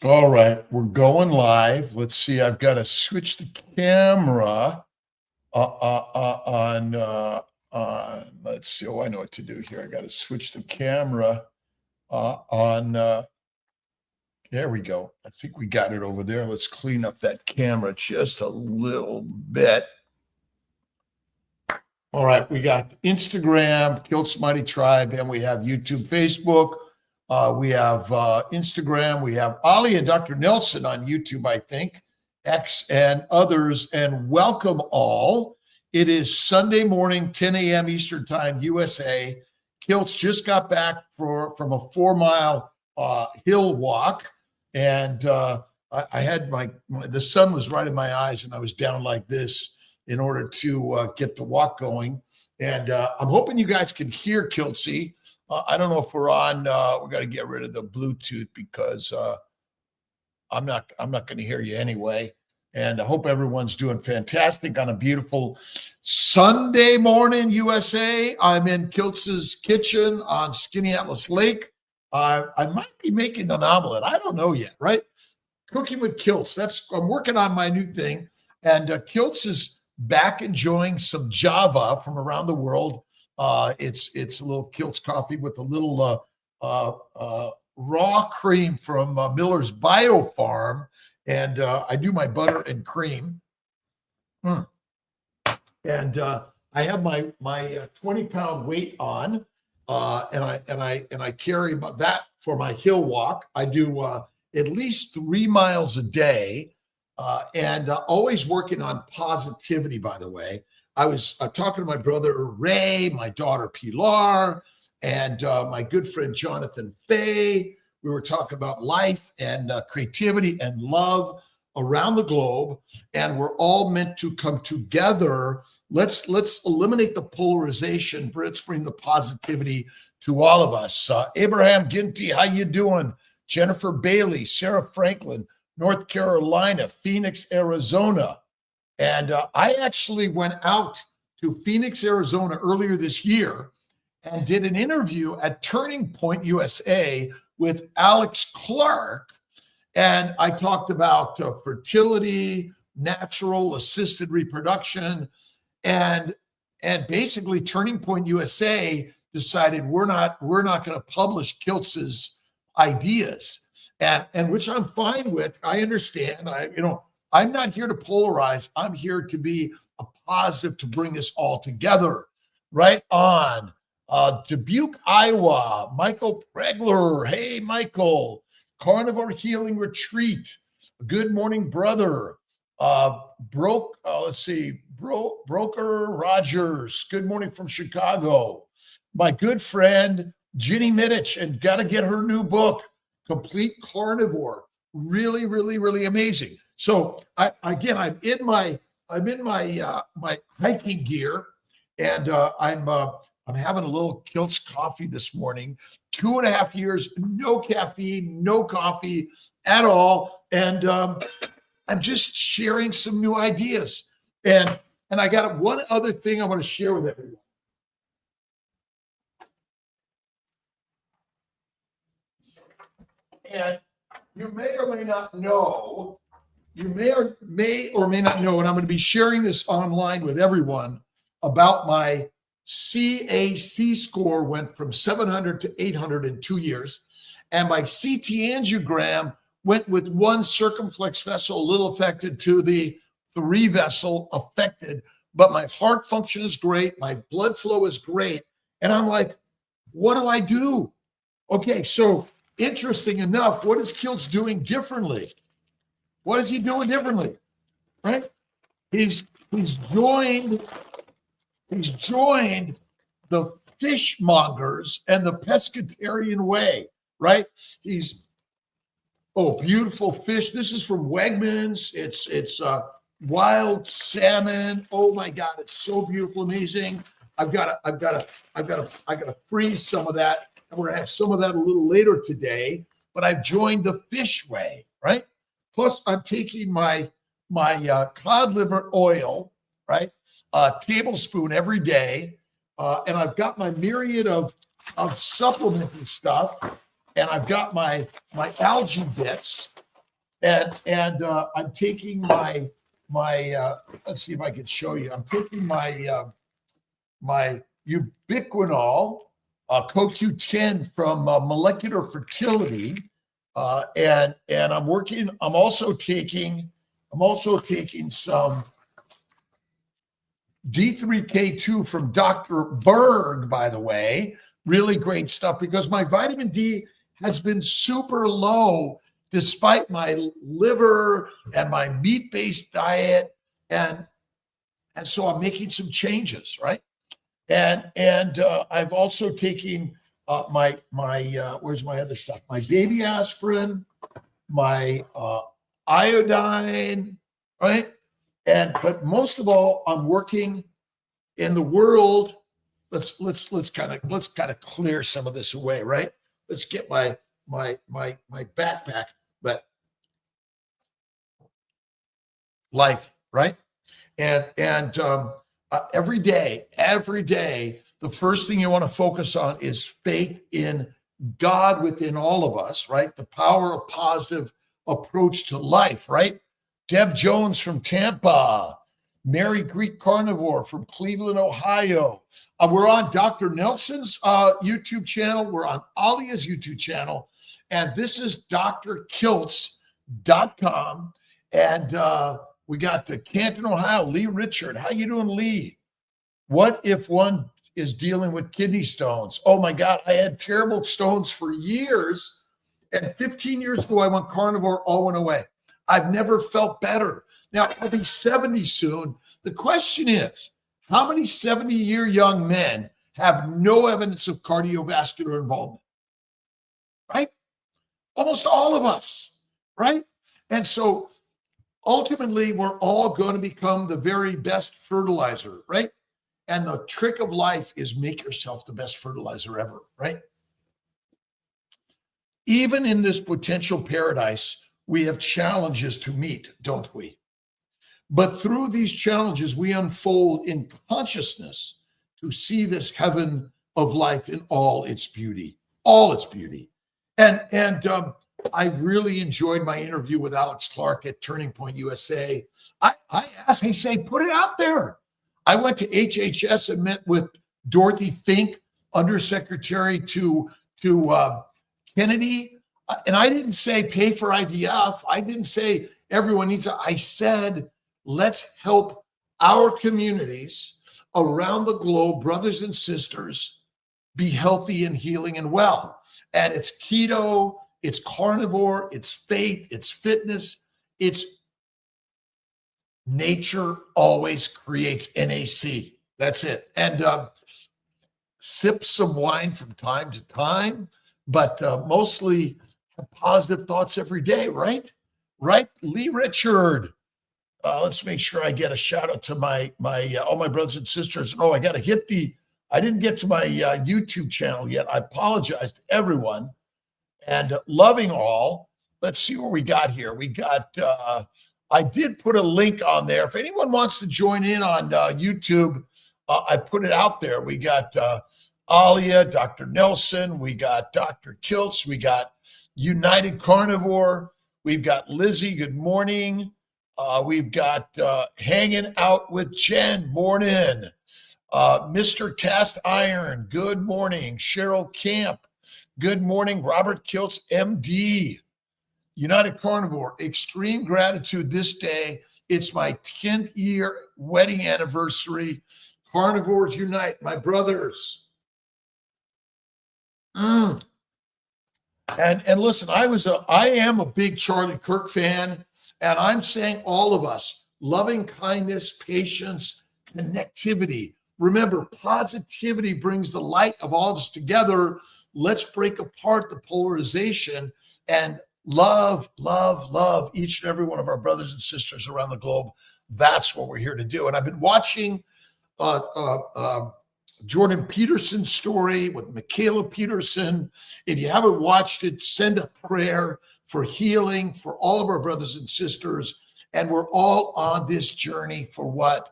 All right, we're going live. Let's see. I've got to switch the camera on. Let's see. Oh, I know what to do here. I got to switch the camera on. There we go. I think we got it over there. Let's clean up that camera just a little bit. All right, we got Instagram, Kiltz Mighty Tribe, and we have YouTube, Facebook. We have Instagram. We have Ali and Dr. Nelson on YouTube, I think, X and others. And welcome all. It is Sunday morning, 10 a.m. Eastern Time, USA. Kiltz just got back from a 4-mile hill walk. And I had the sun was right in my eyes, and I was down like this in order to get the walk going. And I'm hoping you guys can hear Kiltzy. I don't know if we're on. We got to get rid of the Bluetooth because I'm not going to hear you anyway. And I hope everyone's doing fantastic on a beautiful Sunday morning, USA. I'm in Kiltz's kitchen on Skinny Atlas Lake. I might be making an omelet. I don't know yet, right? Cooking with Kiltz. I'm working on my new thing. And Kiltz is back enjoying some Java from around the world. It's a little Kiltz coffee with a little raw cream from Miller's Bio Farm, and I do my butter and cream. And I have my 20-pound weight on, and I carry that for my hill walk. I do at least 3 miles a day, and always working on positivity. By the way. I was talking to my brother Ray, my daughter Pilar, and my good friend Jonathan Fay. We were talking about life and creativity and love around the globe, and we're all meant to come together. Let's eliminate the polarization. Let's bring the positivity to all of us. Abraham Ginty, how you doing? Jennifer Bailey, Sarah Franklin, North Carolina, Phoenix, Arizona. And I actually went out to Phoenix, Arizona earlier this year and did an interview at Turning Point USA with Alex Clark. And I talked about fertility, natural assisted reproduction, and basically Turning Point USA decided we're not going to publish Kiltz's ideas, and which I'm fine with. I understand. I'm not here to polarize. I'm here to be a positive, to bring this all together. Right on. Dubuque, Iowa. Michael Pregler. Hey, Michael. Carnivore Healing Retreat. Good morning, brother. Broker Rogers. Good morning from Chicago. My good friend, Ginny Middich, and got to get her new book, Complete Carnivore. Really, really, really amazing. So I'm in my my hiking gear, and I'm having a little Kiltz coffee this morning. 2.5 years, no caffeine, no coffee at all, and I'm just sharing some new ideas. And I got one other thing I want to share with everyone. And you may or may not know. You may or may not know, and I'm going to be sharing this online with everyone, about my CAC score went from 700 to 800 in 2 years, and my CT angiogram went with 1 circumflex vessel a little affected to the 3 vessel affected, but my heart function is great, my blood flow is great, and I'm like, what do I do? Okay, so interesting enough, what is Kiltz doing differently? What is he doing differently? Right? He's joined the fishmongers and the pescatarian way, right? Beautiful fish. This is from Wegmans. It's wild salmon. Oh my God, it's so beautiful, amazing. I've got to freeze some of that, and we're gonna have some of that a little later today. But I've joined the fish way, right? Plus, I'm taking my cod liver oil, right? A tablespoon every day, and I've got my myriad of supplementing stuff, and I've got my algae bits, I'm taking my let's see if I can show you. I'm taking my ubiquinol, CoQ10 from Molecular Fertility, and I'm working. I'm also taking some D3K2 from Dr. Berg, by the way. Really great stuff because my vitamin D has been super low despite my liver and my meat-based diet. And so I'm making some changes, right? And I've also taken my where's my other stuff? My baby aspirin, my iodine, right? But most of all, I'm working in the world. Let's kind of clear some of this away, right? Let's get my backpack, but life, right? And every day, the first thing you want to focus on is faith in God within all of us, right? The power of positive approach to life, right? Deb Jones from Tampa, Mary Greek Carnivore from Cleveland, Ohio. We're on Dr. Nelson's YouTube channel. We're on Alia's YouTube channel. And this is drkiltz.com. And we got the Canton, Ohio, Lee Richard. How you doing, Lee? What if one is dealing with kidney stones? Oh my God, I had terrible stones for years. And 15 years ago, I went carnivore, all went away. I've never felt better. Now, I'll be 70 soon. The question is, how many 70-year young men have no evidence of cardiovascular involvement? Right? Almost all of us, right? And so ultimately, we're all going to become the very best fertilizer, right? And the trick of life is make yourself the best fertilizer ever, right? Even in this potential paradise, we have challenges to meet, don't we? But through these challenges, we unfold in consciousness to see this heaven of life in all its beauty, all its beauty. And I really enjoyed my interview with Alex Clark at Turning Point USA. I asked, hey, say, put it out there. I went to HHS and met with Dorothy Fink, Undersecretary to Kennedy. And I didn't say pay for IVF. I didn't say everyone needs it. I said, let's help our communities around the globe, brothers and sisters, be healthy and healing and well. And it's keto, it's carnivore, it's faith, it's fitness, it's nature always creates NAC. That's it. And sip some wine from time to time, but mostly have positive thoughts every day, right? Right? Lee Richard. Let's make sure I get a shout out to my all my brothers and sisters. Oh, I got to hit I didn't get to my YouTube channel yet. I apologize to everyone. And loving all. Let's see what we got here. We got, I did put a link on there. If anyone wants to join in on YouTube, I put it out there. We got Alia, Dr. Nelson. We got Dr. Kiltz. We got United Carnivore. We've got Lizzie. Good morning. We've got Hanging Out with Jen. Morning. Mr. Cast Iron. Good morning. Cheryl Camp. Good morning, Robert Kiltz, MD. United Carnivore, extreme gratitude this day. It's my 10th year wedding anniversary. Carnivores unite, my brothers. And listen, I am a big Charlie Kirk fan, and I'm saying all of us, loving kindness, patience, connectivity. Remember, positivity brings the light of all of us together. Let's break apart the polarization and love each and every one of our brothers and sisters around the globe. That's what we're here to do. And I've been watching Jordan Peterson's story with Michaela Peterson. If you haven't watched it, send a prayer for healing for all of our brothers and sisters. And we're all on this journey for what?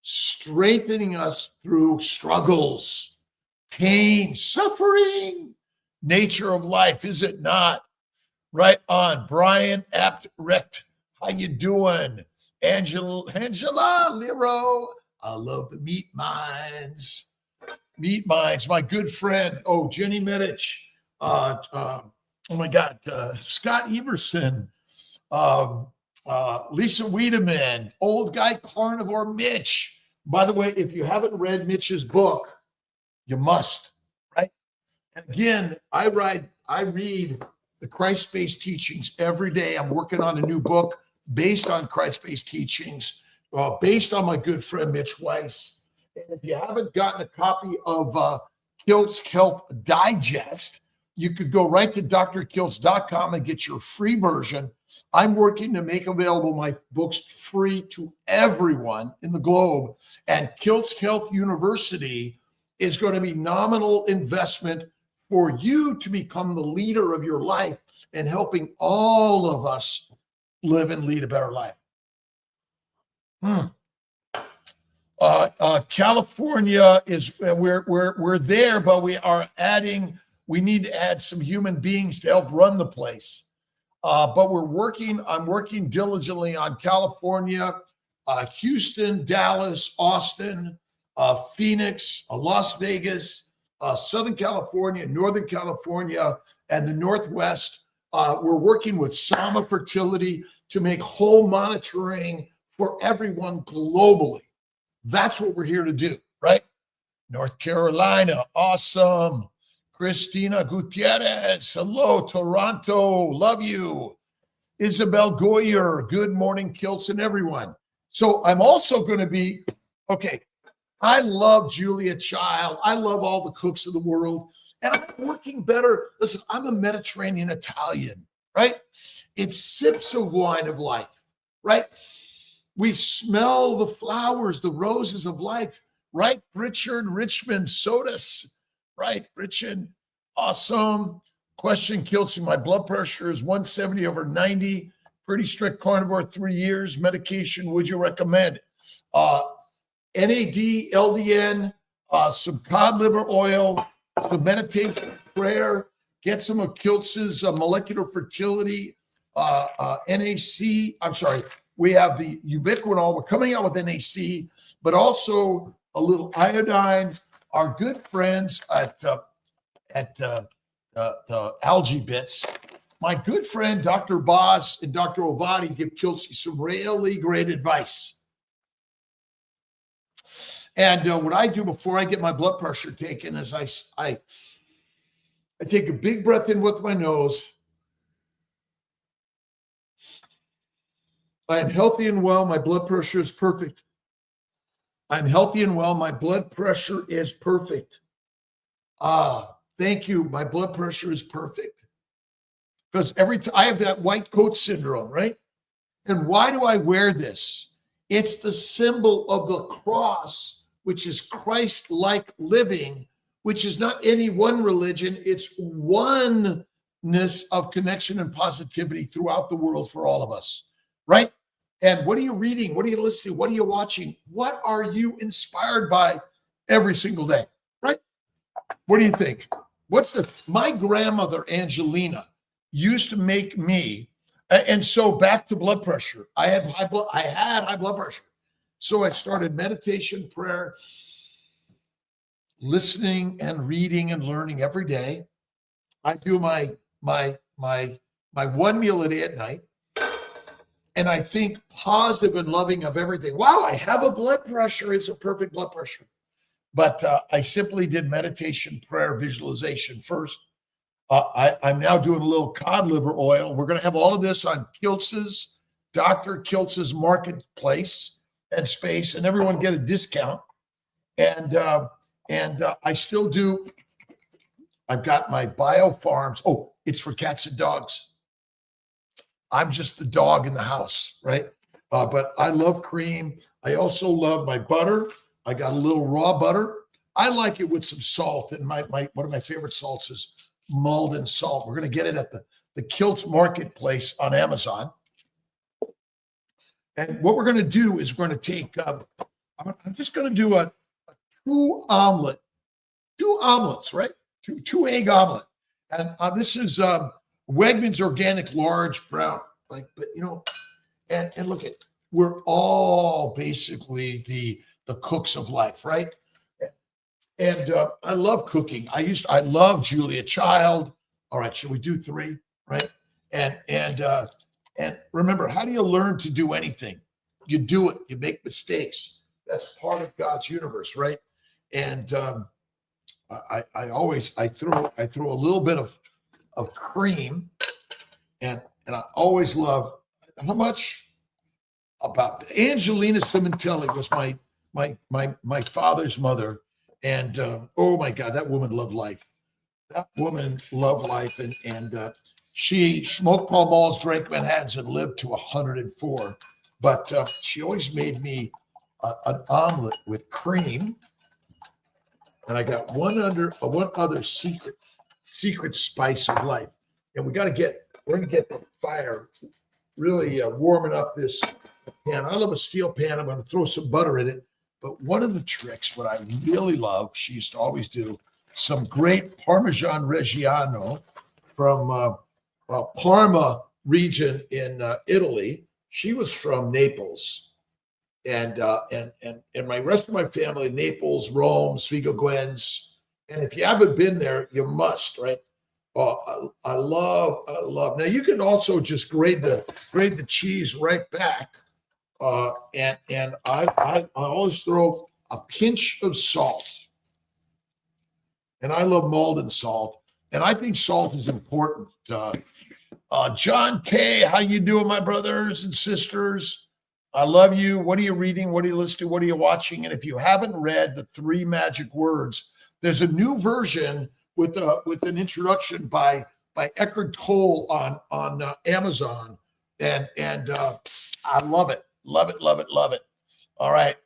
Strengthening us through struggles, pain, suffering, nature of life, is it not? Right on. Brian Aptrecht. How you doing? Angela Lero. I love the meat minds. Meat minds. My good friend. Oh, Jenny Medich. Oh my God. Scott Everson. Lisa Wiedemann. Old Guy Carnivore Mitch. By the way, if you haven't read Mitch's book, you must, right? And again, I read the Christ-based teachings every day. I'm working on a new book based on Christ-based teachings, based on my good friend Mitch Weiss. And if you haven't gotten a copy of Kiltz Health Digest, you could go right to drkiltz.com and get your free version. I'm working to make available my books free to everyone in the globe. And Kiltz Health University is going to be nominal investment for you to become the leader of your life and helping all of us live and lead a better life. California is we're there, but we need to add some human beings to help run the place. But I'm working diligently on California, Houston, Dallas, Austin, Phoenix, Las Vegas, Southern California, Northern California, and the Northwest. We're working with Sama Fertility to make home monitoring for everyone globally. That's what we're here to do, right? North Carolina, awesome. Christina Gutierrez, hello, Toronto, love you. Isabel Goyer, good morning, Kiltz and everyone. So I'm also going to be, okay, I love Julia Child. I love all the cooks of the world. And I'm working better. Listen, I'm a Mediterranean Italian, right? It's sips of wine of life, right? We smell the flowers, the roses of life, right? Richard Richmond, Sodas, right? Richard, awesome. Question, Kiltz, my blood pressure is 170/90. Pretty strict carnivore, 3 years. Medication, would you recommend? NAD, LDN, some cod liver oil, some meditation, prayer, get some of Kiltz's molecular fertility, NAC. I'm sorry, we have the ubiquinol. We're coming out with NAC, but also a little iodine. Our good friends at the Algae Bits, my good friend Dr. Boz and Dr. Ovadi give Kiltz some really great advice. And what I do before I get my blood pressure taken is I take a big breath in with my nose. I am healthy and well. My blood pressure is perfect. I'm healthy and well. My blood pressure is perfect. Thank you. My blood pressure is perfect. Because every time I have that white coat syndrome, right? And why do I wear this? It's the symbol of the cross, which is Christ-like living, which is not any one religion. It's oneness of connection and positivity throughout the world for all of us, right? And what are you reading? What are you listening to? What are you watching? What are you inspired by every single day, right? What do you think? My grandmother, Angelina, used to make me, and so back to blood pressure. I had high blood pressure. So I started meditation, prayer, listening and reading and learning every day. I do my one meal a day at night. And I think positive and loving of everything. Wow, I have a blood pressure. It's a perfect blood pressure. But I simply did meditation, prayer, visualization first. I'm now doing a little cod liver oil. We're going to have all of this on Kiltz's, Dr. Kiltz's marketplace and space, and everyone get a discount. And I still do. I've got my biofarms. Oh, it's for cats and dogs. I'm just the dog in the house, right? But I love cream. I also love my butter. I got a little raw butter. I like it with some salt. And one of my favorite salts is Malden salt. We're going to get it at the Kiltz marketplace on Amazon. And what we're going to do is we're going to take, I'm just going to do a two omelets, right? Two egg omelet. And this is, Wegmans organic large brown, like, but you know, and look at, we're all basically the cooks of life, right? And I love cooking. I love Julia Child. All right, should we do three? Right? And remember, how do you learn to do anything? You do it. You make mistakes. That's part of God's universe, right? And I throw a little bit of cream, and I always love, how much? About Angelina Cimentelli was my father's mother, and oh my God, that woman loved life. That woman loved life, and she smoked Pall Malls, drank Manhattans, and lived to 104. But she always made me an omelet with cream, and I got one other secret spice of life. And we're gonna get the fire really warming up this pan. I love a steel pan. I'm going to throw some butter in it. But one of the tricks, what I really love, she used to always do some great Parmesan Reggiano from Parma region in Italy. She was from Naples, and my rest of my family, Naples, Rome, Svigo Gwens. And if you haven't been there, you must, right? Oh, I love. Now you can also just grate the cheese right back, and I always throw a pinch of salt, and I love Malden salt, and I think salt is important. John K, how you doing, my brothers and sisters? I love you. What are you reading? What are you listening to? What are you watching? And if you haven't read the 3 Magic Words, there's a new version with an introduction by Eckhart Tolle on Amazon, and I love it. All right,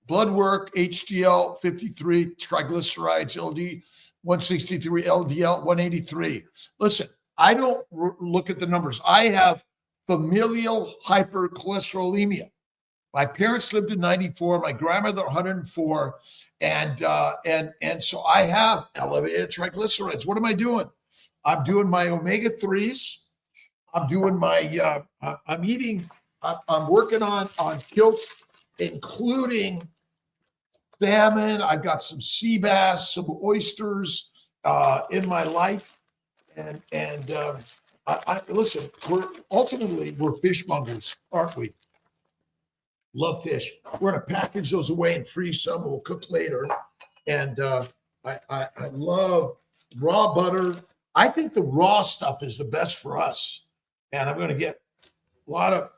blood work, HDL 53, triglycerides, LD 163, LDL 183. Listen, I don't look at the numbers. I have familial hypercholesterolemia. My parents lived to 94, my grandmother 104, and so I have elevated triglycerides. What am I doing? I'm doing my omega-3s. I'm doing my I'm working on Kiltz, including salmon. I've got some sea bass, some oysters in my life, and I listen. We're fishmongers, aren't we? Love fish. We're going to package those away and freeze some. We'll cook later. And I love raw butter. I think the raw stuff is the best for us. And I'm going to get a lot of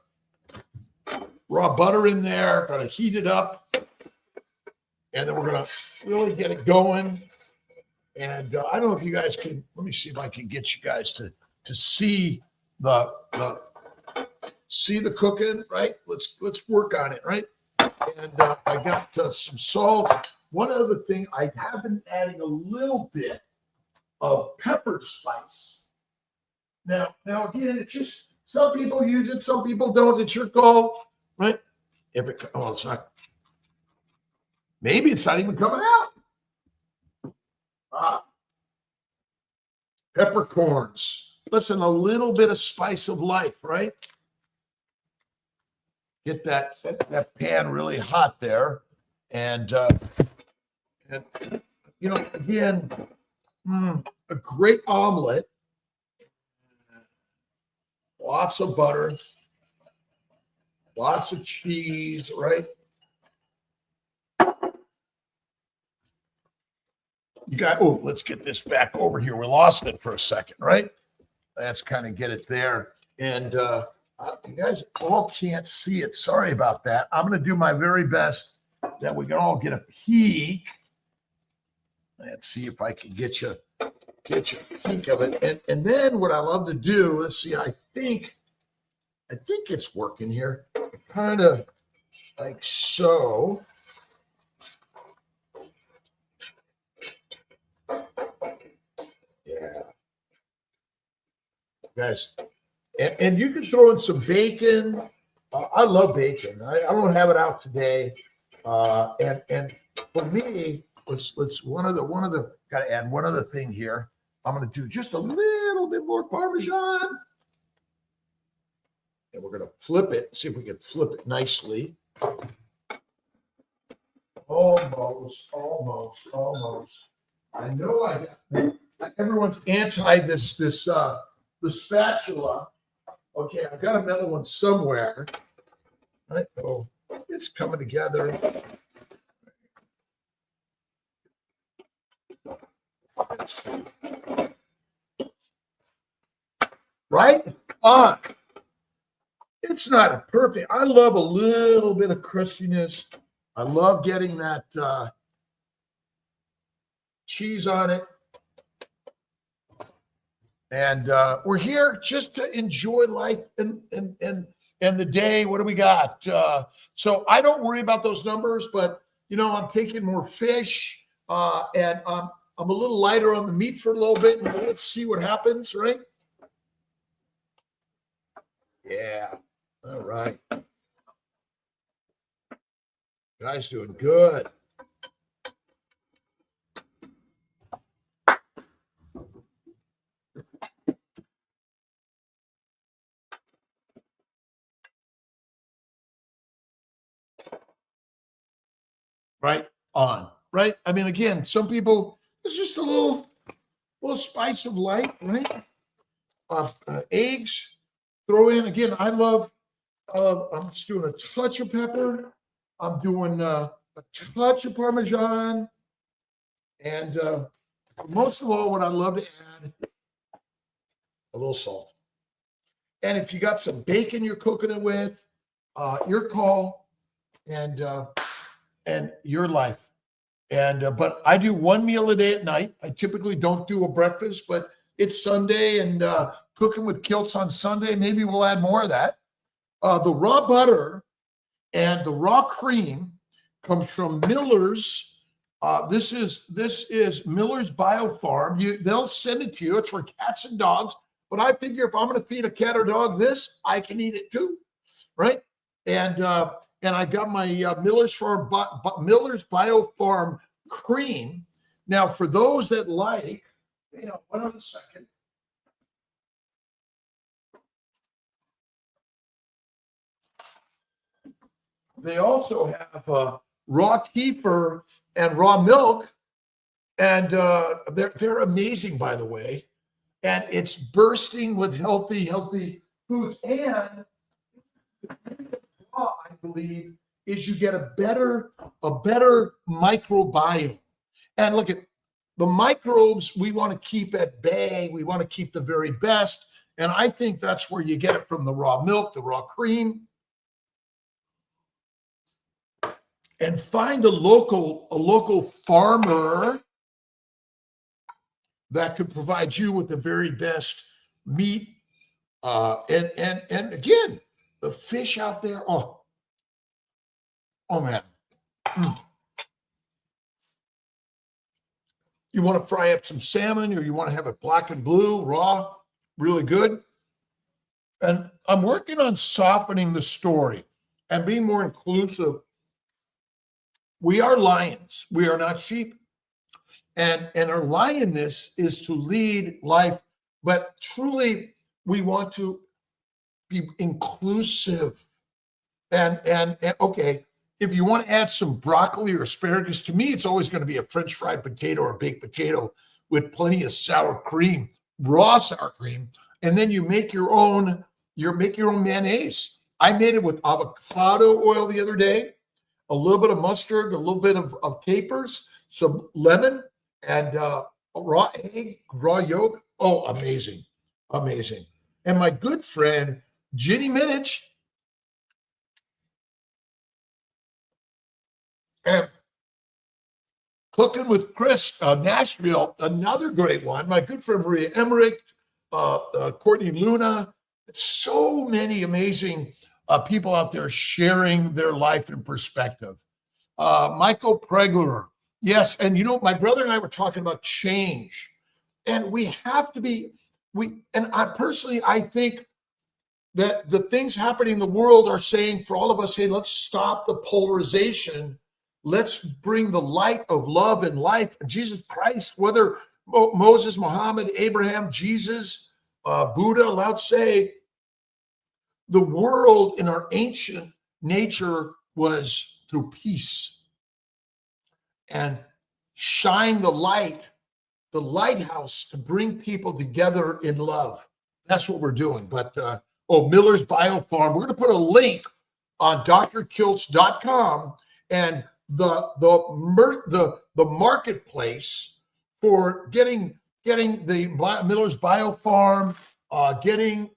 raw butter in there. Going to heat it up. And then we're going to really get it going. And I don't know if you guys can, let me see if I can get you guys to see the cooking, right? Let's work on it, right? And I got some salt. One other thing, I have been adding a little bit of pepper spice. Now again, it's just, some people use it, some people don't. It's your call, right? It's not. Maybe it's not even coming out. Peppercorns. Listen, a little bit of spice of life, right? Get that pan really hot there, and you know, again, a great omelet, lots of butter, lots of cheese, right? You got, oh, let's get this back over here. We lost it for a second, right? Let's kind of get it there, and you guys all can't see it. Sorry about that. I'm going to do my very best that we can all get a peek. Let's see if I can get you a peek of it. And then what I love to do, let's see, I think it's working here. Kind of like so. Yeah. Guys. And you can throw in some bacon. I love bacon. I don't have it out today. And for me, let's one other got to add one other thing here. I'm going to do just a little little bit more Parmesan. And we're going to flip it, see if we can flip it nicely. Almost. I know everyone's anti the spatula. Okay, I've got another one somewhere. Right? Oh, it's coming together. Let's see. Right? It's not a perfect. I love a little bit of crustiness. I love getting that cheese on it. And we're here just to enjoy life and the day. What do we got? So I don't worry about those numbers, but I'm taking more fish, and I'm a little lighter on the meat for a little bit, and let's see what happens, right? Yeah. All right. Guys doing good. Right on. Right. I mean, again, some people, it's just a little spice of life, right? Eggs, throw in. Again, I love. I'm just doing a touch of pepper. I'm doing a touch of Parmesan, and most of all, what I love to add, a little salt. And if you got some bacon you're cooking it with, your call, and your life. And but I do one meal a day at night. I typically don't do a breakfast, but it's Sunday, and cooking with Kiltz on Sunday. Maybe we'll add more of that. The raw butter and the raw cream comes from Miller's. This is Miller's Biofarm. They'll send it to you. It's for cats and dogs. But I figure if I'm going to feed a cat or dog this, I can eat it too, right? And I got my Miller's Biofarm cream. Now, for those that like, hold on a second. They also have raw kefir and raw milk, and they're amazing, by the way. And it's bursting with healthy foods. And I believe is you get a better microbiome. And look at the microbes we want to keep at bay. We want to keep the very best. And I think that's where you get it from the raw milk, the raw cream. And find a local farmer that could provide you with the very best meat. And again, the fish out there. Oh man. You want to fry up some salmon, or you want to have it black and blue, raw, really good. And I'm working on softening the story and being more inclusive. We are lions. We are not sheep. And our lionness is to lead life, but truly we want to be inclusive. And okay, if you want to add some broccoli or asparagus, to me, it's always going to be a French fried potato or a baked potato with plenty of sour cream, raw sour cream. And then you make your own mayonnaise. I made it with avocado oil the other day, a little bit of mustard, a little bit of capers, some lemon, and a raw egg, raw yolk. Oh, amazing. Amazing. And my good friend, Ginny Minich, and Cooking with Chris, Nashville, another great one. My good friend, Maria Emmerich, Courtney Luna. So many amazing people out there sharing their life and perspective. Michael Pregler. Yes, and my brother and I were talking about change. And we have to be, I think that the things happening in the world are saying for all of us, hey, let's stop the polarization. Let's bring the light of love and life. And Jesus Christ, whether Moses, Muhammad, Abraham, Jesus, Buddha, Lao Tse, the world in our ancient nature was through peace and shine the light, the lighthouse to bring people together in love. That's what we're doing. But Miller's Biofarm, we're going to put a link on drkiltz.com and the marketplace for getting the Miller's Biofarm, getting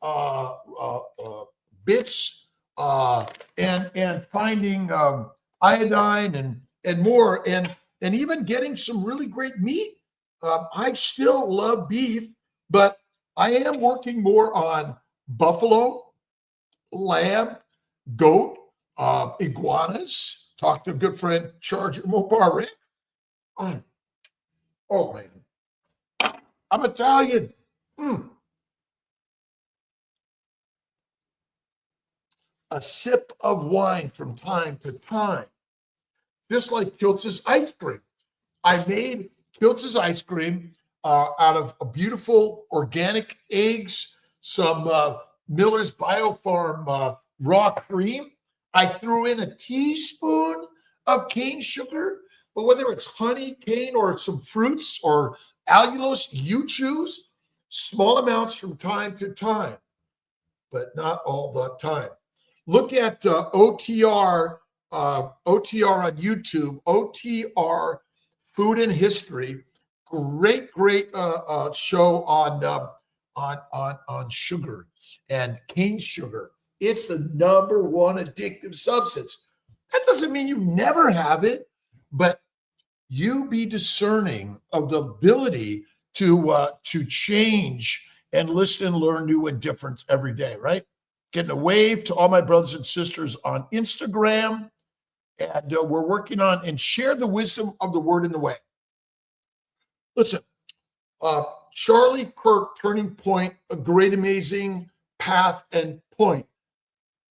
bits, and finding iodine and more, and even getting some really great meat. I still love beef, but I am working more on buffalo, lamb, goat, iguanas. Talk to a good friend, Charger Mubarak. Oh, man. I'm Italian. A sip of wine from time to time. Just like Kiltz's ice cream. I made Kiltz's ice cream out of a beautiful organic eggs, some Miller's Biofarm raw cream. I threw in a teaspoon of cane sugar, but whether it's honey, cane, or some fruits or allulose, you choose. Small amounts from time to time, but not all the time. Look at OTR on YouTube, OTR Food and History. Great show on sugar and cane sugar. It's the number one addictive substance. That doesn't mean you never have it, but you be discerning of the ability to change and listen and learn new and different every day, right? Getting a wave to all my brothers and sisters on Instagram. And we're working on and share the wisdom of the word in the way. Listen, Charlie Kirk, Turning Point, a great, amazing path and point.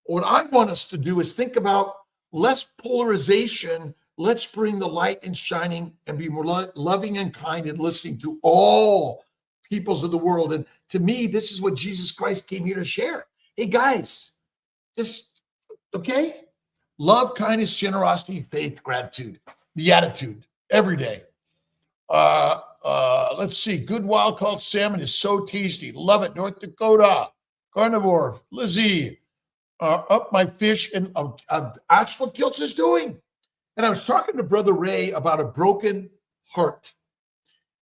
What I want us to do is think about less polarization. Let's bring the light and shining and be more loving and kind and listening to all peoples of the world. And to me, this is what Jesus Christ came here to share. Hey, guys, just, okay? Love, kindness, generosity, faith, gratitude, the attitude every day. Let's see. Good wild caught salmon is so tasty. Love it. North Dakota, carnivore, Lizzie, up my fish. And that's what Kiltz is doing. And I was talking to Brother Ray about a broken heart.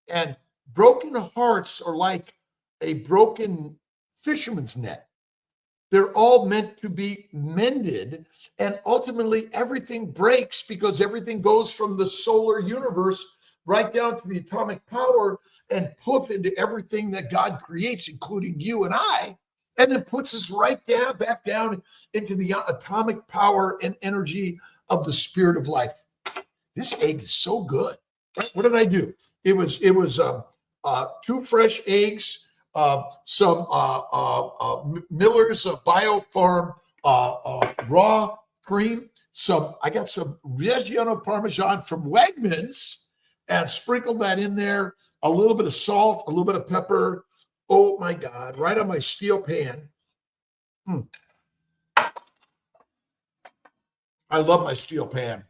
And broken hearts are like a broken fisherman's net. They're all meant to be mended, and ultimately everything breaks because everything goes from the solar universe right down to the atomic power and put into everything that God creates, including you and I, and then puts us right down, back down into the atomic power and energy of the spirit of life. This egg is so good. What did I do? It was 2 fresh eggs, some Miller's Biofarm raw cream. I got some Reggiano Parmesan from Wegmans and sprinkled that in there. A little bit of salt, a little bit of pepper. Oh my God! Right on my steel pan. I love my steel pan.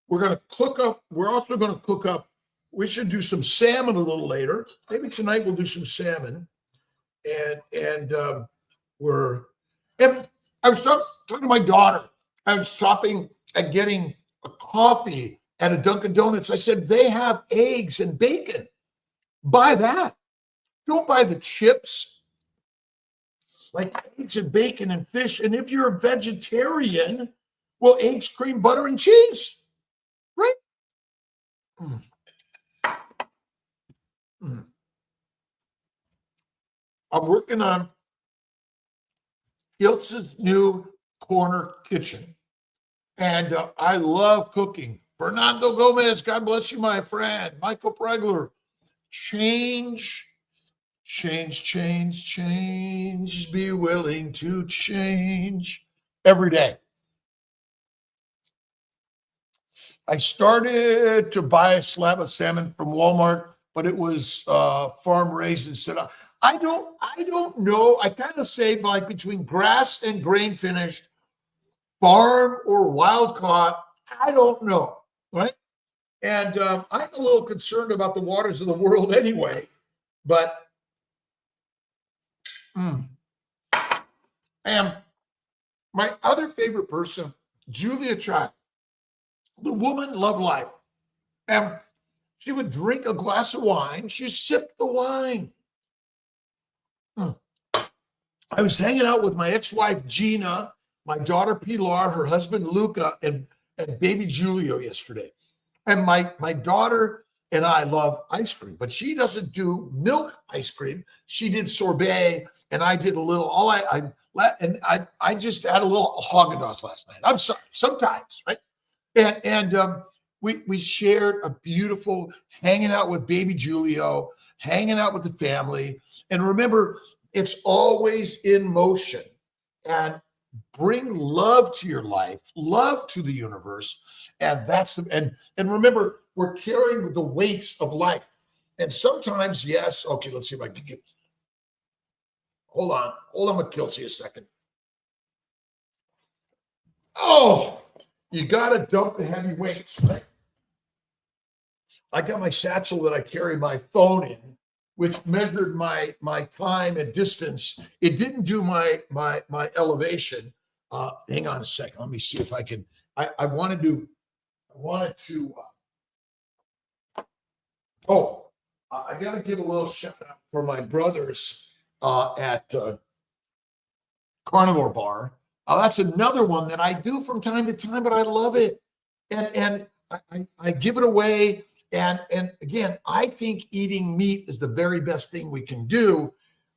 We're going to cook up. We're also going to cook up. We should do some salmon a little later. Maybe tonight we'll do some salmon. And I was talking to my daughter. I was stopping and getting a coffee at a Dunkin' Donuts. I said, they have eggs and bacon. Buy that. Don't buy the chips. Like eggs and bacon and fish. And if you're a vegetarian, well, eggs, cream, butter, and cheese. Right? I'm working on Kiltz's new corner kitchen. And I love cooking. Fernando Gomez, God bless you, my friend. Michael Pregler. Change. Be willing to change every day. I started to buy a slab of salmon from Walmart, but it was farm raised instead of. I don't know. I kind of say like between grass and grain finished, farm or wild caught. I don't know, right? And I'm a little concerned about the waters of the world anyway. But and my other favorite person, Julia Child, the woman loved life. And she would drink a glass of wine. She sipped the wine. I was hanging out with my ex-wife, Gina, my daughter, Pilar, her husband, Luca, and baby Julio yesterday. And my daughter and I love ice cream, but she doesn't do milk ice cream. She did sorbet, and I did a little. I just had a little Haagen-Dazs last night. I'm sorry, sometimes, right? And we shared a beautiful hanging out with baby Julio, hanging out with the family, and remember, it's always in motion. And bring love to your life, love to the universe, and and remember, we're carrying the weights of life. And sometimes, yes, okay, let's see if I can get. Hold on with Kiltz a second. Oh, you got to dump the heavy weights, right? I got my satchel that I carry my phone in, which measured my time and distance. It didn't do my elevation. Hang on a second. Let me see if I can. I wanted to. I got to give a little shout out for my brothers at Carnivore Bar. That's another one that I do from time to time, but I love it, and I give it away. And again, I think eating meat is the very best thing we can do.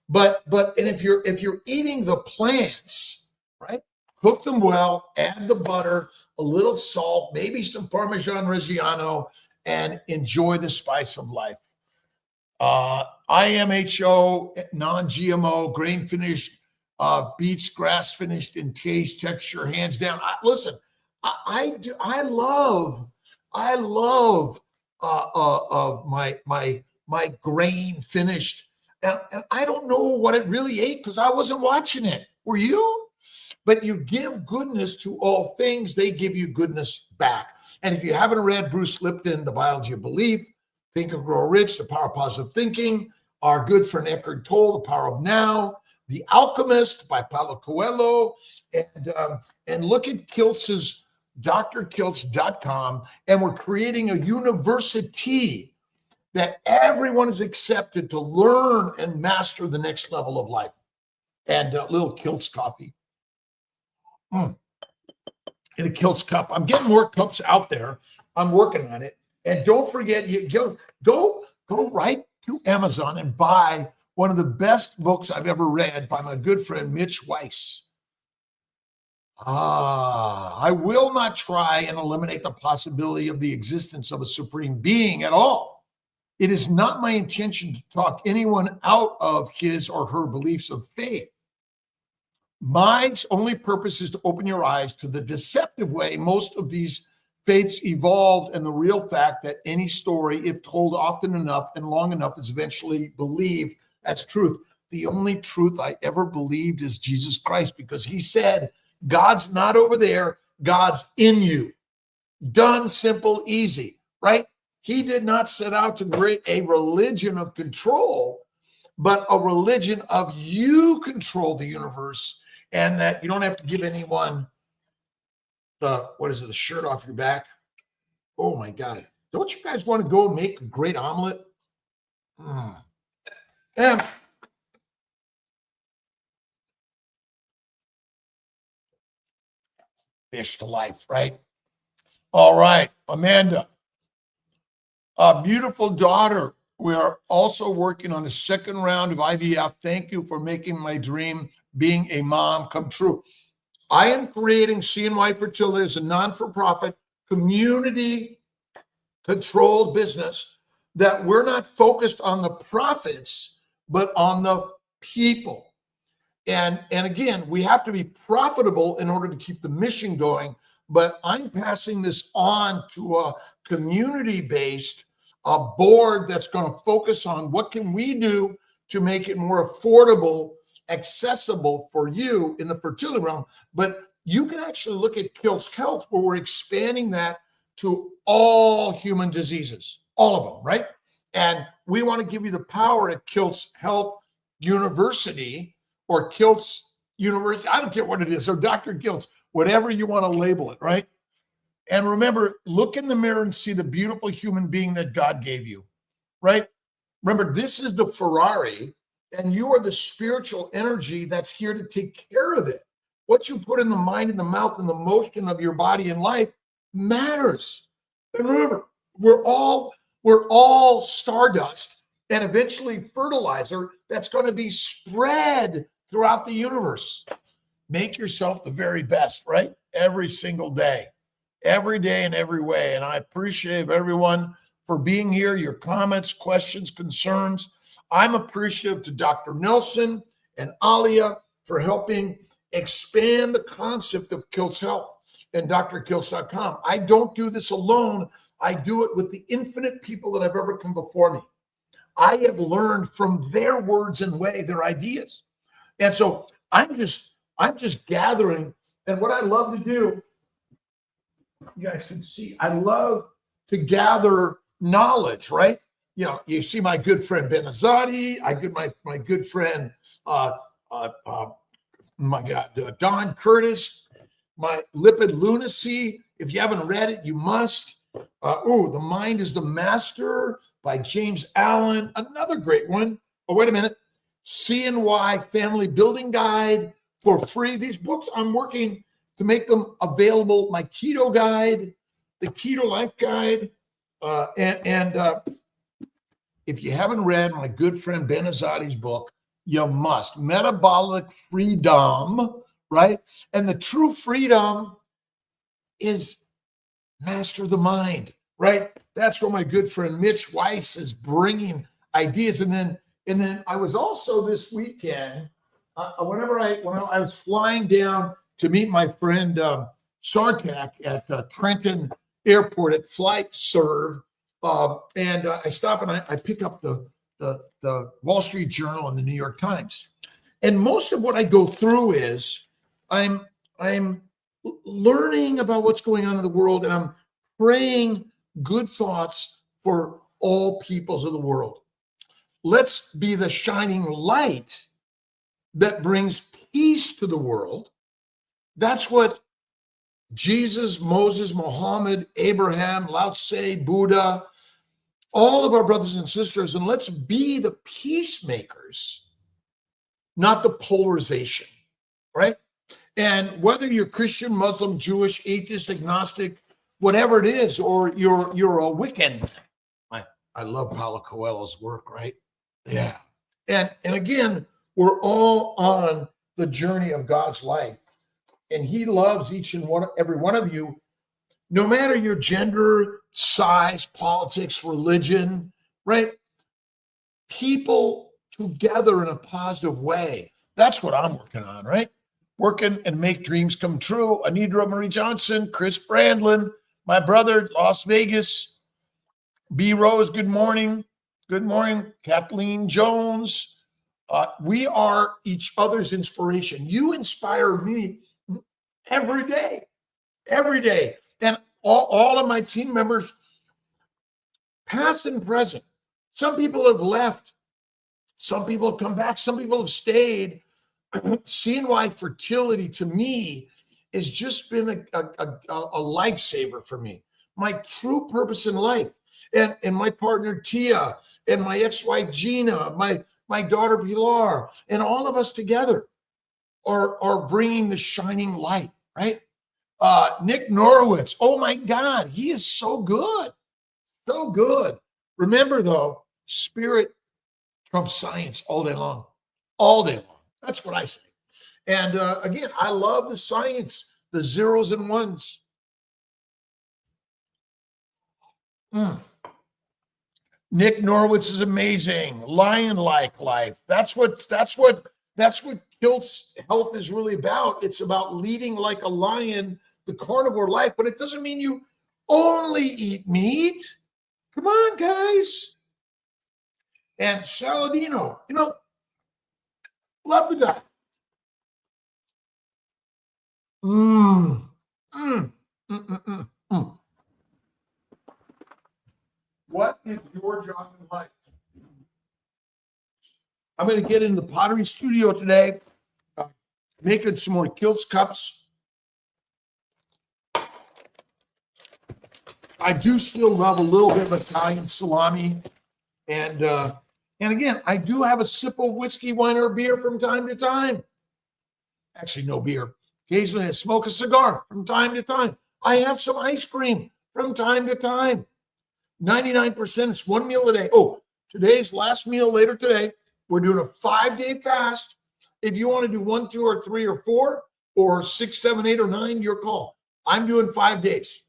But if you're eating the plants, right? Cook them well, add the butter, a little salt, maybe some Parmesan Reggiano, and enjoy the spice of life. IMHO, non-GMO, grain finished, beets grass finished in taste, texture, hands down. Listen, I love of my grain finished, and I don't know what it really ate because I wasn't watching it. Were you? But you give goodness to all things, they give you goodness back. And if you haven't read Bruce Lipton, The Biology of Belief, Think and Grow Rich, The Power of Positive Thinking, our good friend Eckhart Tolle, The Power of Now, The Alchemist by Paulo Coelho, and look at Kiltz's drkiltz.com, and we're creating a university that everyone is accepted to learn and master the next level of life. And a little Kiltz coffee. In a Kiltz cup. I'm getting more cups out there. I'm working on it. And don't forget, you go right to Amazon and buy one of the best books I've ever read by my good friend Mitch Weiss. I will not try and eliminate the possibility of the existence of a supreme being at all. It is not my intention to talk anyone out of his or her beliefs of faith. My only purpose is to open your eyes to the deceptive way most of these faiths evolved, and the real fact that any story, if told often enough and long enough, is eventually believed as truth. The only truth I ever believed is Jesus Christ, because he said, God's not over there, God's in you. Done, simple, easy, right? He did not set out to create a religion of control, but a religion of you control the universe, and that you don't have to give anyone the shirt off your back. Oh my God. Don't you guys want to go and make a great omelet? And fish to life, right? All right, Amanda, a beautiful daughter. We are also working on a second round of IVF. Thank you for making my dream being a mom come true. I am creating CNY Fertility as a non-for-profit, community-controlled business that we're not focused on the profits, but on the people. And again, we have to be profitable in order to keep the mission going. But I'm passing this on to a community-based a board that's going to focus on what can we do to make it more affordable, accessible for you in the fertility realm. But you can actually look at Kiltz Health, where we're expanding that to all human diseases, all of them, right? And we want to give you the power at Kiltz Health University or Kiltz University. I don't care what it is. So Dr. Kiltz, whatever you want to label it, right? And remember, look in the mirror and see the beautiful human being that God gave you, right? Remember, this is the Ferrari, and you are the spiritual energy that's here to take care of it. What you put in the mind and the mouth and the motion of your body and life matters. And remember, we're all stardust and eventually fertilizer that's going to be spread throughout the universe. Make yourself the very best, right? Every single day, every day in every way. And I appreciate everyone for being here, your comments, questions, concerns. I'm appreciative to Dr. Nelson and Alia for helping expand the concept of Kiltz Health and drkiltz.com. I don't do this alone. I do it with the infinite people that have ever come before me. I have learned from their words and way, their ideas. And so I'm just gathering. And what I love to do, you guys can see, I love to gather knowledge, right? You know, you see my good friend Ben Azadi, my good friend Don Curtis, my Lipid Lunacy. If you haven't read it, you must. The Mind is the Master by James Allen, another great one. Oh, wait a minute. CNY Family Building Guide for free. These books, I'm working to make them available. My Keto Guide, the Keto Life Guide, and if you haven't read my good friend Ben Azadi's book, you must. Metabolic Freedom, right? And the true freedom is master the mind, right? That's where my good friend Mitch Weiss is bringing ideas. And then I was also this weekend, when I was flying down to meet my friend Sartak at Trenton Airport at Flight Serve, and I stop and I pick up the Wall Street Journal and the New York Times. And most of what I go through is I'm learning about what's going on in the world, and I'm praying good thoughts for all peoples of the world. Let's be the shining light that brings peace to the world. That's what Jesus, Moses, Muhammad, Abraham, Lao Tse, Buddha, all of our brothers and sisters, and let's be the peacemakers, not the polarization, right? And whether you're Christian, Muslim, Jewish, atheist, agnostic, whatever it is, or you're a Wiccan. I love Paulo Coelho's work, right? Yeah. And again, we're all on the journey of God's life. And he loves every one of you, no matter your gender, size, politics, religion, right? People together in a positive way. That's what I'm working on, right? Working and make dreams come true. Anidra Marie Johnson, Chris Brandlin, my brother, Las Vegas. B. Rose, good morning. Good morning. Kathleen Jones. We are each other's inspiration. You inspire me every day. And all of my team members, past and present. Some people have left. Some people have come back. Some people have stayed. CNY fertility to me has just been a lifesaver for me. My true purpose in life. And my partner Tia and my ex-wife Gina, my daughter Pilar, and all of us together are bringing the shining light, right? Nick Norowitz, oh my God, he is so good. So good. Remember though, spirit trumps science all day long. All day long. That's what I say. And again, I love the science, the zeros and ones. Nick Norowitz is amazing. Lion-like life. That's what Kiltz Health is really about. It's about leading like a lion, the carnivore life, but it doesn't mean you only eat meat. Come on, guys. And Saladino, love the guy. Mm, mm, mm, mm, mm, mm. What is your job in life? I'm going to get in the pottery studio today, making some more Kiltz cups. I do still love a little bit of Italian salami. And again, I do have a sip of whiskey, wine, or beer from time to time. Actually, no beer. Occasionally, I smoke a cigar from time to time. I have some ice cream from time to time. 99%, it's one meal a day. Oh, today's last meal later today. We're doing a 5-day fast. If you want to do 1, 2, or 3, or 4, or 6, 7, 8, or 9, your call. I'm doing 5 days.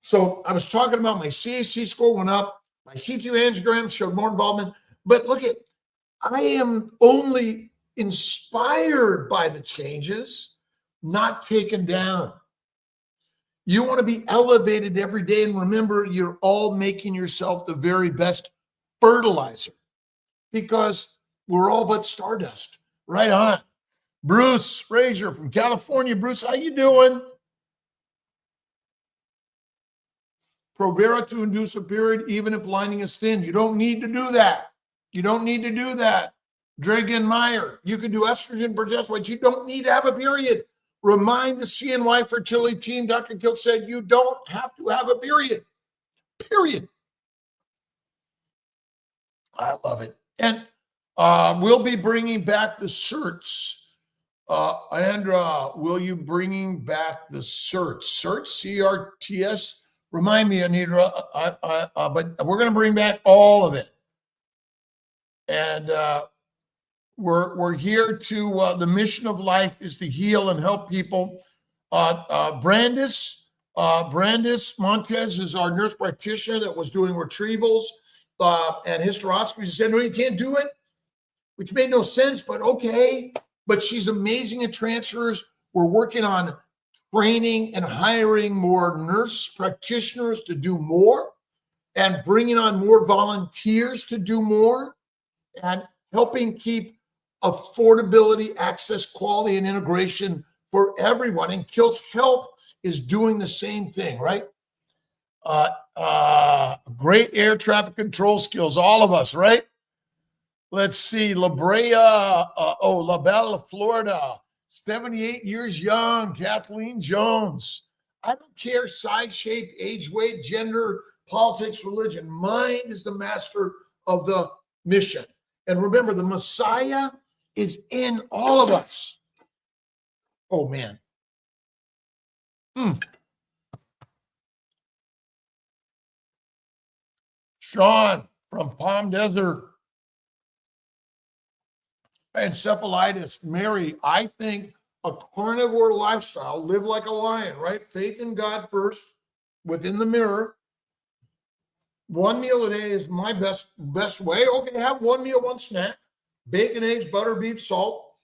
So I was talking about my CAC score went up. My CT angiogram showed more involvement. But look at, I am only inspired by the changes, not taken down. You want to be elevated every day. And remember, you're all making yourself the very best fertilizer because we're all but stardust. Right on. Bruce Frazier from California. Bruce, how you doing? Provera to induce a period, even if lining is thin. You don't need to do that. You don't need to do that. Dragan Meyer, you can do estrogen, progesterone. You don't need to have a period. Remind the CNY fertility team, Dr. Kiltz said, you don't have to have a period. Period. I love it. And we'll be bringing back the certs. Andra, will you bringing back the certs? Certs, CRTS. Remind me, Anitra, but we're going to bring back all of it. And we're here to, the mission of life is to heal and help people. Brandis Montez is our nurse practitioner that was doing retrievals and hysteroscopy. She said, no, you can't do it, which made no sense, but okay. But she's amazing at transfers. We're working on training and hiring more nurse practitioners to do more and bringing on more volunteers to do more and helping keep affordability, access, quality, and integration for everyone. And Kiltz Health is doing the same thing, right? Great air traffic control skills, all of us, right? Let's see, La Brea, La Bella, Florida. 78 years young, Kathleen Jones. I don't care size, shape, age, weight, gender, politics, religion. Mind is the master of the mission. And remember, the Messiah is in all of us. Oh, man. Sean from Palm Desert. Encephalitis. Mary, I think a carnivore lifestyle, live like a lion, right? Faith in God first, within the mirror. One meal a day is my best way. Okay, have one meal, one snack. Bacon, eggs, butter, beef, salt.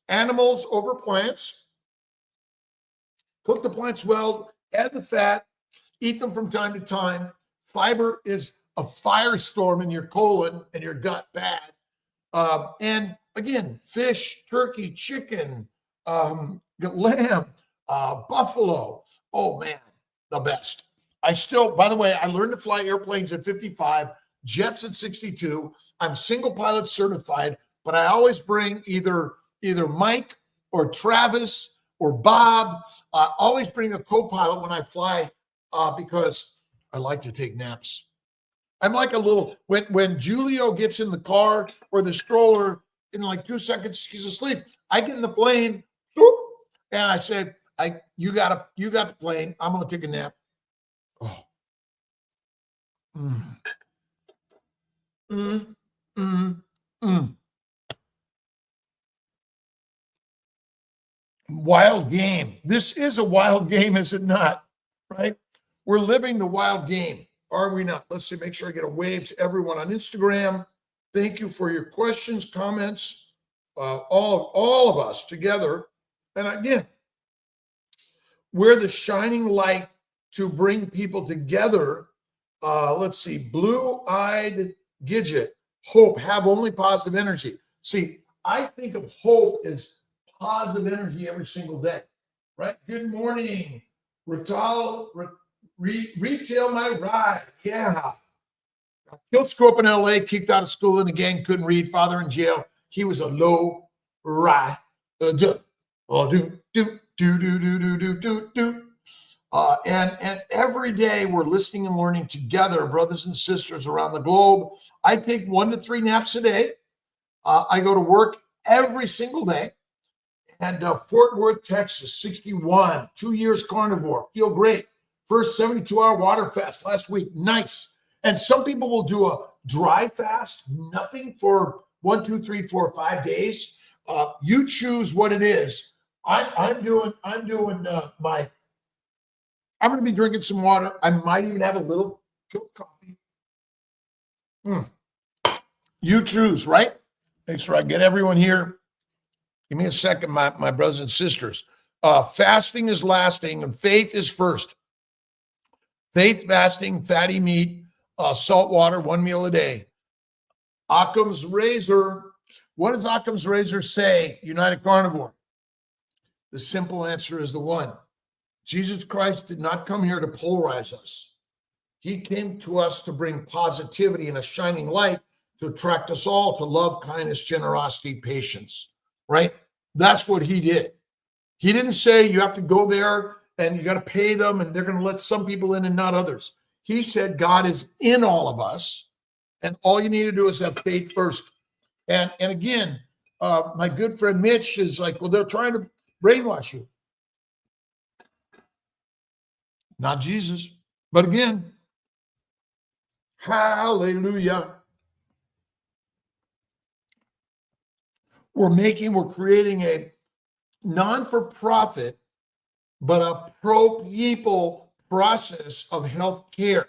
Animals over plants. Cook the plants well. Add the fat. Eat them from time to time. Fiber is a firestorm in your colon and your gut bad. And again, fish, turkey, chicken, lamb, buffalo. Oh, man, the best. By the way, I learned to fly airplanes at 55, jets at 62. I'm single pilot certified, but I always bring either Mike or Travis or Bob. I always bring a co-pilot when I fly because I like to take naps. I'm like a little, when Julio gets in the car or the stroller, in like 2 seconds, she's asleep. I get in the plane, whoop, and I say, you got the plane. I'm going to take a nap. Oh. Wild game. This is a wild game, is it not? Right? We're living the wild game, are we not? Let's see, make sure I get a wave to everyone on Instagram. Thank you for your questions, comments, all of us together. And again, we're the shining light to bring people together. Let's see, blue-eyed Gidget, hope, have only positive energy. See, I think of hope as positive energy every single day, right? Good morning, retail my ride. Yeah. Kiltz grew up in LA, kicked out of school in the gang, couldn't read, father in jail. He was a low rider. And every day we're listening and learning together, brothers and sisters around the globe. I take 1 to 3 naps a day. I go to work every single day. And Fort Worth, Texas, 61, 2 years carnivore, feel great. First 72-hour water fast last week, nice. And some people will do a dry fast, nothing for 1, 2, 3, 4, 5 days. You choose what it is. I'm going to be drinking some water. I might even have a little coffee. You choose, right? Make sure I get everyone here. Give me a second, my brothers and sisters. Fasting is lasting and faith is first. Faith, fasting, fatty meat, salt water, 1 meal a day. Occam's razor. What does Occam's razor say, United Carnivore? The simple answer is the one. Jesus Christ did not come here to polarize us. He came to us to bring positivity and a shining light to attract us all to love, kindness, generosity, patience, right? That's what he did. He didn't say you have to go there and you got to pay them and they're going to let some people in and not others. He said God is in all of us and all you need to do is have faith first. And again, my good friend Mitch is like, well, they're trying to brainwash you. Not Jesus. But again, hallelujah. We're creating a non-for-profit, but a pro-people process of health care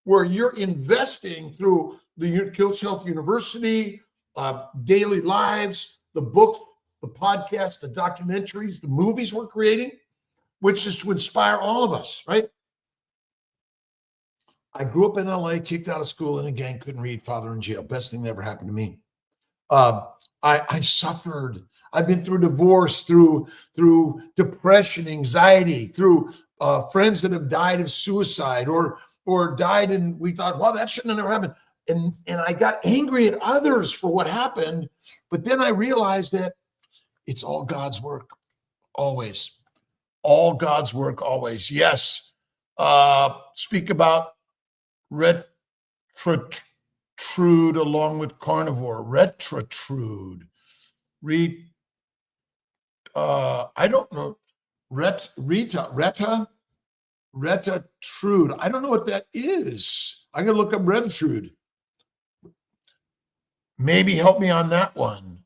where you're investing through the Kiltz Health University, daily lives, the books, the podcasts, the documentaries, the movies we're creating, which is to inspire all of us, right? I grew up in LA, kicked out of school in a gang, couldn't read, father in jail. Best thing that ever happened to me. I suffered. I've been through divorce, through depression, anxiety, through friends that have died of suicide or died, and we thought, well, that shouldn't have never happened. And I got angry at others for what happened, but then I realized that it's all God's work, always. All God's work, always. Yes. Speak about retrotrude along with carnivore. Retrotrude. Read. I don't know. Retatrude. I don't know what that is. I'm gonna look up retatrude. Maybe help me on that one.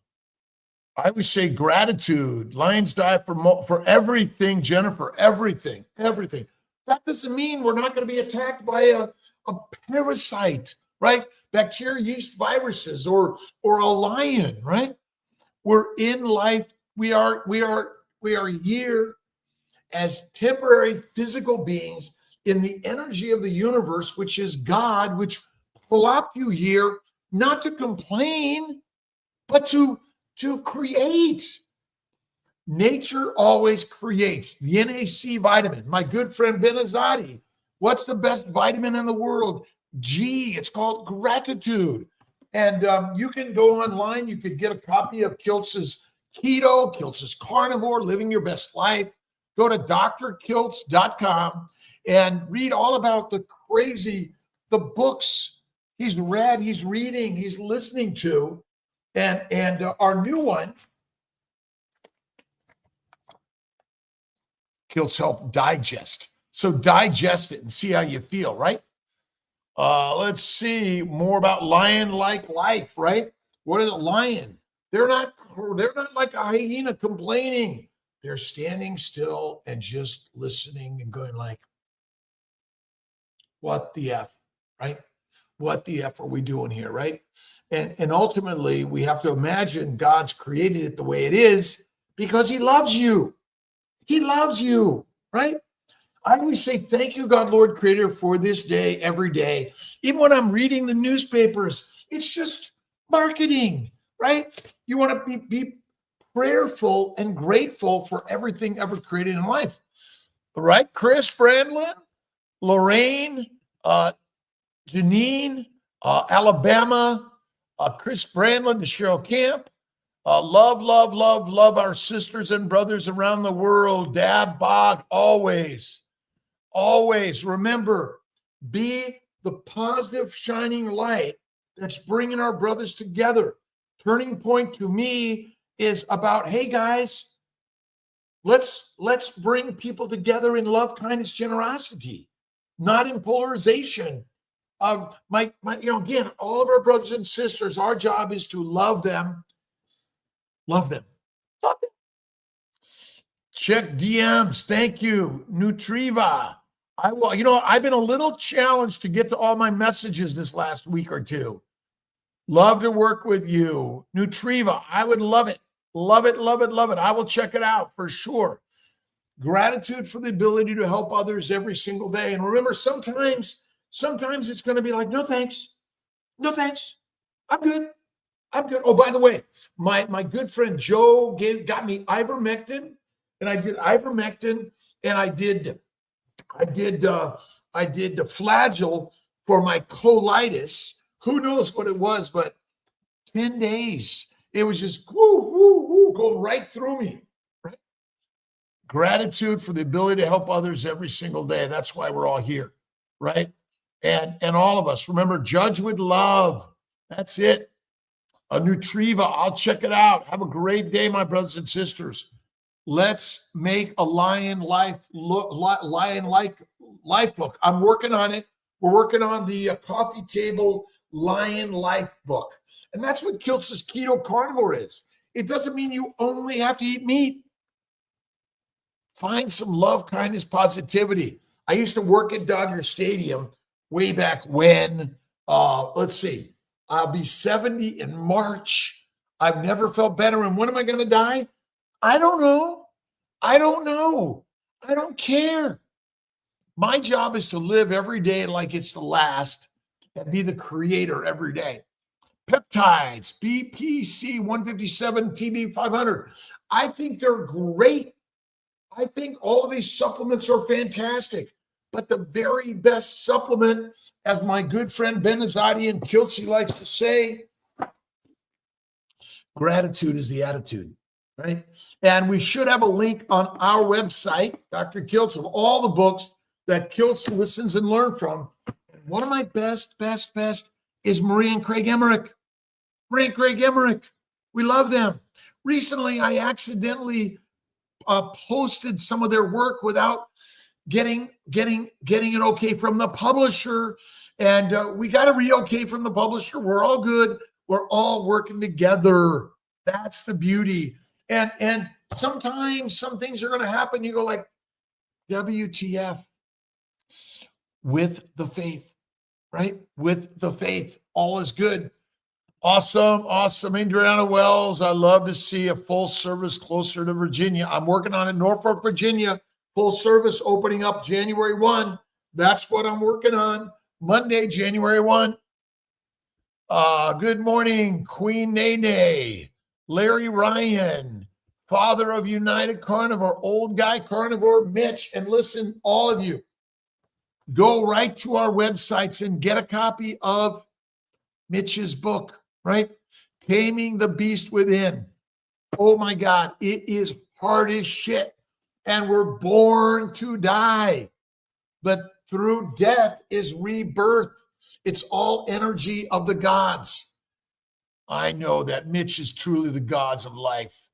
I would say gratitude. Lions die for everything, Jennifer. Everything. That doesn't mean we're not going to be attacked by a parasite, right? Bacteria, yeast, viruses, or a lion, right? We're in life. We are here as temporary physical beings in the energy of the universe, which is God, which plopped you here not to complain, but to create. Nature always creates. The NAC vitamin, my good friend Benazati. What's the best vitamin in the world? G. It's called gratitude. And you can go online. You could get a copy of Kiltz's Keto, Kiltz's Carnivore, Living Your Best Life. Go to drkiltz.com and read all about the books he's read, he's reading, he's listening to. And our new one, Kiltz Health Digest. So digest it and see how you feel, right? Let's see more about lion-like life, right? What is a lion? They're not like a hyena complaining. They're standing still and just listening and going like, what the F, right? What the F are we doing here, right? And ultimately, we have to imagine God's created it the way it is because he loves you. He loves you, right? I always say, thank you, God, Lord, Creator, for this day, every day. Even when I'm reading the newspapers, it's just marketing, right? You want to be prayerful and grateful for everything ever created in life. All right, Chris Brandlin, Lorraine, Janine, Alabama, Chris Brandlin, to Cheryl Camp. Love our sisters and brothers around the world. Dab Bog, always remember, be the positive shining light that's bringing our brothers together. Turning Point to me is about, hey guys, let's bring people together in love, kindness, generosity, not in polarization. Again, all of our brothers and sisters, our job is to love them. Love them. Check DMs. Thank you. Nutriva. I've been a little challenged to get to all my messages this last week or two. Love to work with you. Nutriva. I would love it. Love it. I will check it out for sure. Gratitude for the ability to help others every single day. And remember, sometimes it's going to be like, no, thanks. I'm good. Oh, by the way, my good friend Joe got me ivermectin, and I did ivermectin, and I did the Flagyl for my colitis. Who knows what it was, but 10 days. It was just go right through me. Right? Gratitude for the ability to help others every single day. That's why we're all here, right? And all of us, remember, judge with love. That's it. A Nutriva, I'll check it out. Have a great day, my brothers and sisters. Let's make a lion-like life book. I'm working on it. We're working on the coffee table lion life book. And that's what Kiltz's keto carnivore is. It doesn't mean you only have to eat meat. Find some love, kindness, positivity. I used to work at Dodger Stadium way back when. Let's see. I'll be 70 in March. I've never felt better. And when am I going to die? I don't know. I don't care. My job is to live every day like it's the last and be the creator every day. Peptides, BPC 157, TB 500. I think they're great. I think all of these supplements are fantastic. But the very best supplement, as my good friend Ben Azadi and Kiltz likes to say, gratitude is the attitude, right? And we should have a link on our website, Dr. Kiltz, of all the books that Kiltz listens and learns from. And one of my best is Marie and Craig Emmerich. Marie and Craig Emmerich. We love them. Recently, I accidentally posted some of their work without getting it okay from the publisher, and we got a re-okay from the publisher. We're all good. We're all working together. That's the beauty. And sometimes some things are going to happen. You go like, WTF? With the faith, right? With the faith, all is good. Awesome. Adriana Wells, I love to see a full service closer to Virginia. I'm working on it, Norfolk, Virginia. Full service opening up January 1. That's what I'm working on. Monday, January 1. Good morning, Queen Nene, Larry Ryan, father of United Carnivore, old guy carnivore, Mitch. And listen, all of you, go right to our websites and get a copy of Mitch's book, right? Taming the Beast Within. Oh my God, it is hard as shit. And we're born to die. But through death is rebirth. It's all energy of the gods. I know that Mitch is truly the gods of life.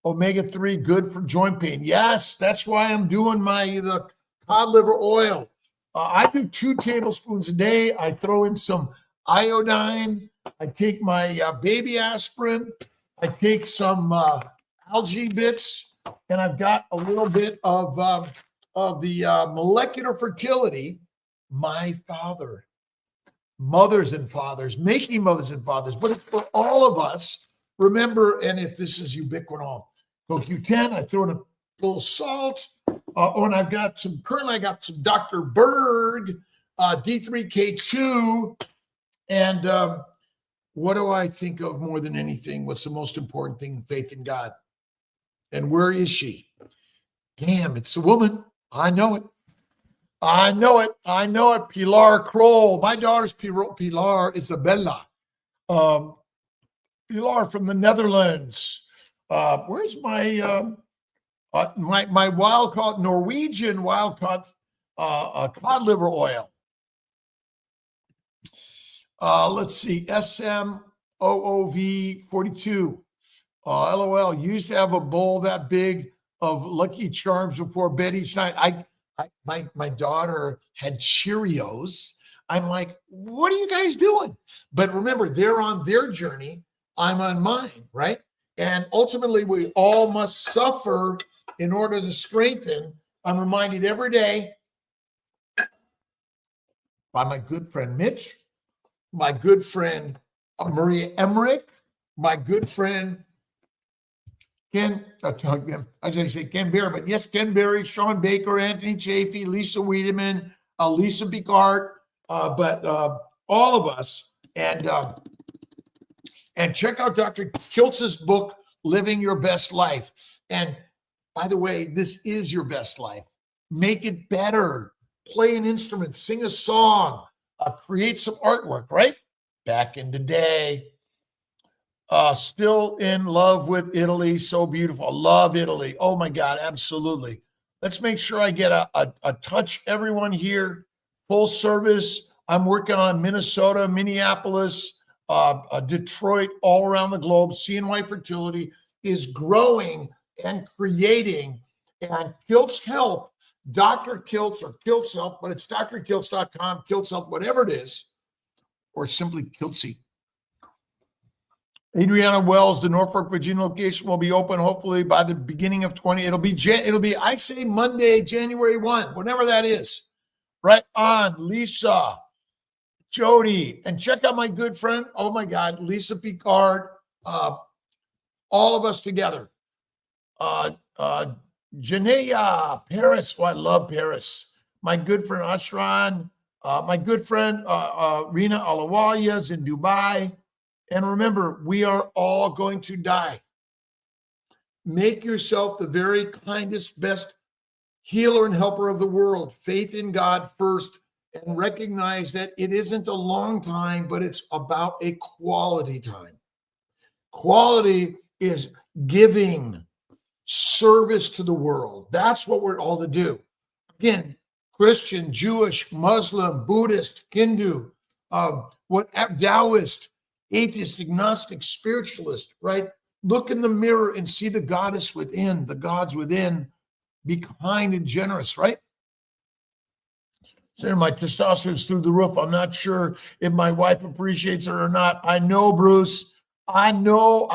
Omega-3, good for joint pain. Yes, that's why I'm doing the cod liver oil. I do 2 tablespoons a day. I throw in some iodine. I take my baby aspirin. I take some algae bits. And I've got a little bit of the molecular fertility. My father, mothers and fathers, making mothers and fathers, but it's for all of us. Remember, and if this is ubiquinol, CoQ10, I throw in a little salt, and I've got currently I got some Dr. Berg, D3K2. And what do I think of more than anything? What's the most important thing? Faith in God. And where is she? Damn, it's a woman. I know it. I know it. I know it. Pilar Kroll. My daughter's Pilar Isabella. Pilar from the Netherlands. Where's my my wild caught Norwegian wild caught cod liver oil? Let's see, SMOOV42. LOL. Used to have a bowl that big of Lucky Charms before Betty's night. My daughter had Cheerios. I'm like, what are you guys doing? But remember, they're on their journey. I'm on mine, right? And ultimately, we all must suffer in order to strengthen. I'm reminded every day by my good friend Mitch, my good friend Maria Emmerich, my good friend Ken, I was going to say Ken Berry, but yes, Ken Berry, Sean Baker, Anthony Chafee, Lisa Wiedemann, Lisa Picard, but all of us. And check out Dr. Kiltz's book, Living Your Best Life. And by the way, this is your best life. Make it better. Play an instrument, sing a song, create some artwork, right? Back in the day. Still in love with Italy. So beautiful. Love Italy. Oh my God, absolutely. Let's make sure I get a touch everyone here. Full service. I'm working on Minnesota, Minneapolis, Detroit, all around the globe. CNY Fertility is growing and creating. And Kiltz Health, Dr. Kiltz or Kiltz Health, but it's drkiltz.com, Kiltz Health, whatever it is, or simply Kiltzy. Adriana Wells, the Norfolk, Virginia location will be open hopefully by the beginning of 20. It'll be I say Monday, January 1, whatever that is. Right on, Lisa, Jody, and check out my good friend. Oh my God, Lisa Picard. All of us together. Janaea, Paris. Oh, I love Paris. My good friend Ashran. My good friend Rina Alawaya is in Dubai. And remember, we are all going to die. Make yourself the very kindest, best healer and helper of the world. Faith in God first, and recognize that it isn't a long time, but it's about a quality time. Quality is giving service to the world. That's what we're all to do. Again, Christian, Jewish, Muslim, Buddhist, Hindu, Taoist, atheist, agnostic, spiritualist, right? Look in the mirror and see the goddess within, the gods within. Be kind and generous, right? Senator, my testosterone's through the roof. I'm not sure if my wife appreciates it or not. I know, Bruce. I know.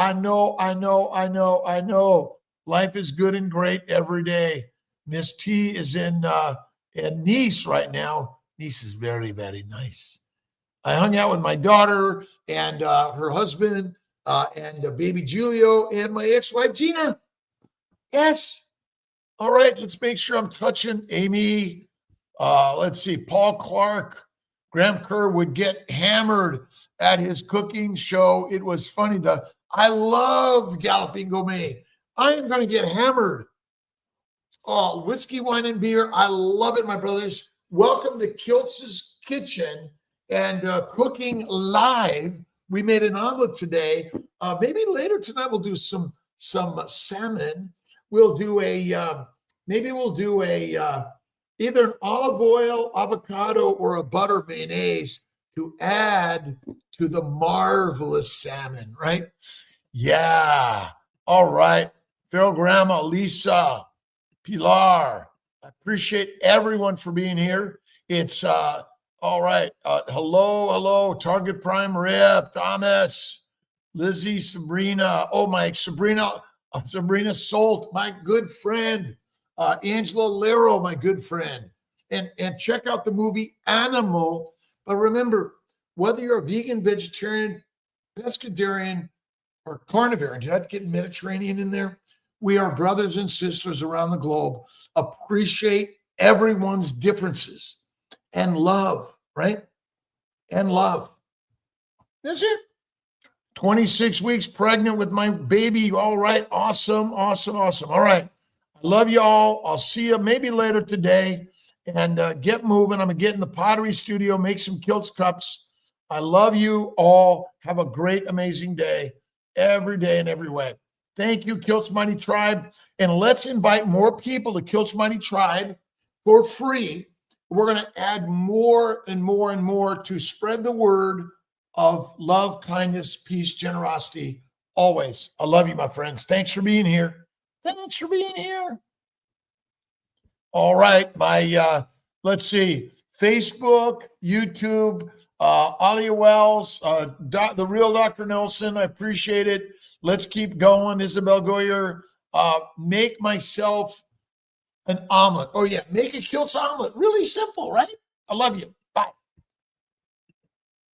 Life is good and great every day. Miss T is in Nice right now. Nice is very, very nice. I hung out with my daughter and her husband and baby Julio and my ex-wife Gina. Yes. All right. Let's make sure I'm touching Amy. Let's see. Paul Clark, Graham Kerr would get hammered at his cooking show. It was funny. I loved Galloping Gourmet. I am going to get hammered. Oh, whiskey, wine, and beer. I love it, my brothers. Welcome to Kiltz's Kitchen and cooking live. We made an omelet today. Maybe later tonight we'll do some salmon. We'll do either an olive oil, avocado, or a butter mayonnaise to add to the marvelous salmon, right? Yeah. All right. Feral Grandma, Lisa, Pilar. I appreciate everyone for being here. It's all right. Hello. Target Prime Rip, Thomas, Lizzie, Sabrina. Oh, my Sabrina Solt, my good friend. Angela Lero, my good friend. And check out the movie Animal. But remember, whether you're a vegan, vegetarian, pescatarian, or carnivore, did I have to get Mediterranean in there? We are brothers and sisters around the globe. Appreciate everyone's differences and love, right? And love. That's it. 26 weeks pregnant with my baby. All right. Awesome. Awesome. Awesome. All right. I love you all. I'll see you maybe later today, and get moving. I'm going to get in the pottery studio, make some Kiltz cups. I love you all. Have a great, amazing day every day in every way. Thank you, Kiltz Mighty Tribe. And let's invite more people to Kiltz Mighty Tribe for free. We're going to add more and more and more to spread the word of love, kindness, peace, generosity, always. I love you, my friends. Thanks for being here. Thanks for being here. All right, my, let's see, Facebook, YouTube, Alia Wells, the real Dr. Nelson, I appreciate it. Let's keep going. Isabel Goyer, make myself an omelet. Oh, yeah, make a Kiltz omelet. Really simple, right? I love you.